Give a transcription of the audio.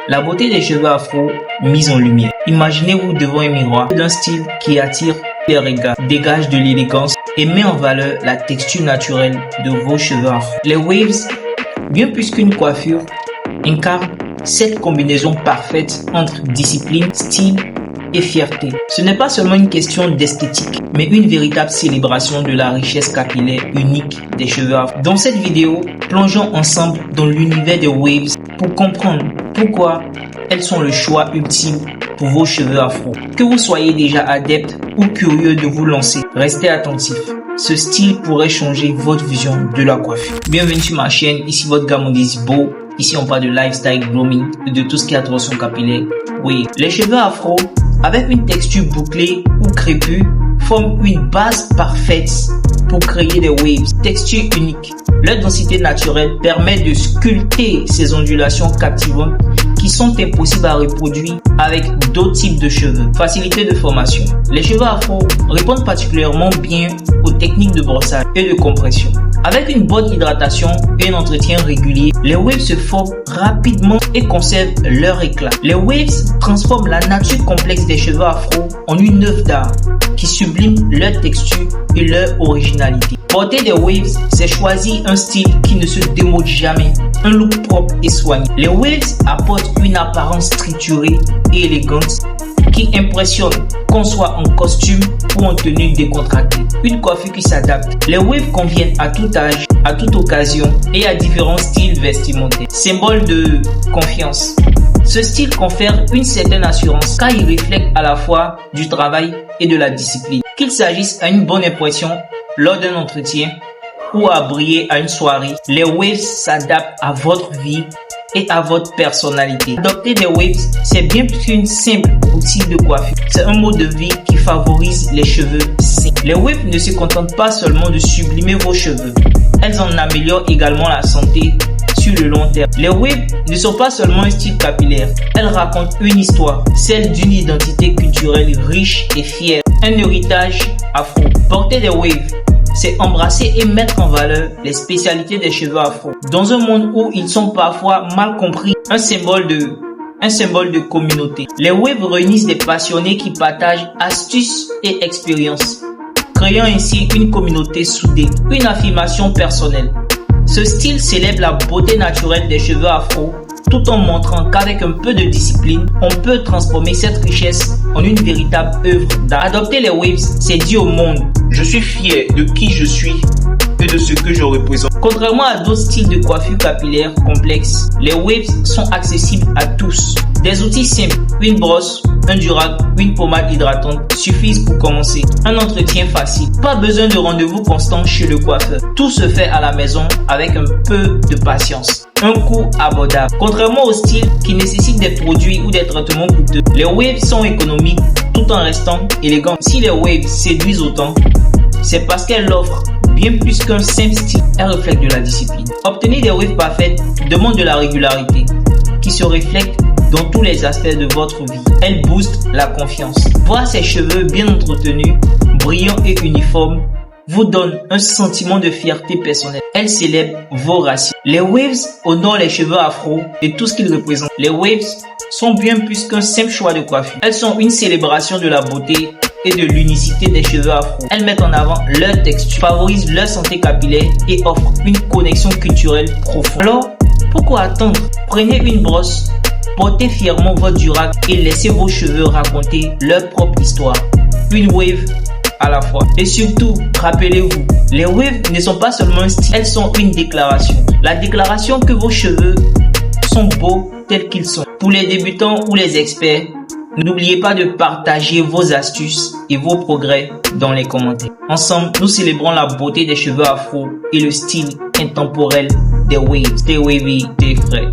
La beauté des cheveux afro mise en lumière. Imaginez-vous devant un miroir d'un style qui attire les regards, dégage de l'élégance et met en valeur la texture naturelle de vos cheveux afro. Les waves, bien plus qu'une coiffure, incarnent cette combinaison parfaite entre discipline, style et fierté. Ce n'est pas seulement une question d'esthétique, mais une véritable célébration de la richesse capillaire unique des cheveux afro. Dans cette vidéo, plongeons ensemble dans l'univers des waves pour comprendre pourquoi elles sont le choix ultime pour vos cheveux afro. Que vous soyez déjà adepte ou curieux de vous lancer, restez attentif. Ce style pourrait changer votre vision de la coiffure. Bienvenue sur ma chaîne, ici votre gars Mondesibo. Ici on parle de lifestyle grooming et de tout ce qui a trait au son capillaire. Oui, les cheveux afro avec une texture bouclée ou crépue forment une base parfaite pour créer des waves, texture unique. Leur densité naturelle permet de sculpter ces ondulations captivantes qui sont impossibles à reproduire avec d'autres types de cheveux. Facilité de formation. Les cheveux afro répondent particulièrement bien aux techniques de brossage et de compression. Avec une bonne hydratation et un entretien régulier, les waves se forment rapidement et conservent leur éclat. Les waves transforment la nature complexe des cheveux afro en une œuvre d'art qui sublime leur texture et leur originalité. Porter des waves, c'est choisir un style qui ne se démode jamais, un look propre et soigné. Les waves apportent une apparence structurée et élégante qui impressionne, qu'on soit en costume ou en tenue décontractée. Une coiffure qui s'adapte. Les waves conviennent à tout âge, à toute occasion et à différents styles vestimentaires. Symbole de confiance. Ce style confère une certaine assurance car il reflète à la fois du travail et de la discipline. Qu'il s'agisse à une bonne impression lors d'un entretien ou à briller à une soirée, les waves s'adaptent à votre vie et à votre personnalité. Adopter des waves, c'est bien plus qu'une simple outil de coiffure. C'est un mode de vie qui favorise les cheveux sains. Les waves ne se contentent pas seulement de sublimer vos cheveux. Elles en améliorent également la santé sur le long terme. Les waves ne sont pas seulement un style capillaire. Elles racontent une histoire, celle d'une identité culturelle riche et fière. Un héritage afro. Porter des waves, c'est embrasser et mettre en valeur les spécialités des cheveux afro. Dans un monde où ils sont parfois mal compris, un symbole de communauté. Les waves réunissent des passionnés qui partagent astuces et expériences, créant ainsi une communauté soudée, une affirmation personnelle. Ce style célèbre la beauté naturelle des cheveux afro tout en montrant qu'avec un peu de discipline, on peut transformer cette richesse en une véritable œuvre d'art. Adopter les waves, c'est dire au monde: je suis fier de qui je suis et de ce que je représente. Contrairement à d'autres styles de coiffure capillaire complexes, les waves sont accessibles à tous. Des outils simples, une brosse, un durag, une pommade hydratante suffisent pour commencer. Un entretien facile. Pas besoin de rendez-vous constant chez le coiffeur. Tout se fait à la maison avec un peu de patience. Un coût abordable. Contrairement au style qui nécessite des produits ou des traitements coûteux, les waves sont économiques tout en restant élégants. Si les waves séduisent autant, c'est parce qu'elles offrent bien plus qu'un simple style. Elles reflètent de la discipline. Obtenir des waves parfaites demande de la régularité qui se reflète dans tous les aspects de votre vie. Elle booste la confiance. Voir ses cheveux bien entretenus, brillants et uniformes vous donne un sentiment de fierté personnelle. Elle célèbre vos racines. Les waves honorent les cheveux afro et tout ce qu'ils représentent. Les waves sont bien plus qu'un simple choix de coiffure. Elles sont une célébration de la beauté et de l'unicité des cheveux afro. Elles mettent en avant leur texture, favorisent leur santé capillaire et offrent une connexion culturelle profonde. Alors, pourquoi attendre? Prenez une brosse, portez fièrement votre durag et laissez vos cheveux raconter leur propre histoire. Une wave à la fois. Et surtout, rappelez-vous, les waves ne sont pas seulement un style, elles sont une déclaration. La déclaration que vos cheveux sont beaux tels qu'ils sont. Pour les débutants ou les experts, n'oubliez pas de partager vos astuces et vos progrès dans les commentaires. Ensemble, nous célébrons la beauté des cheveux afro et le style intemporel des waves. Stay wavy, stay frais.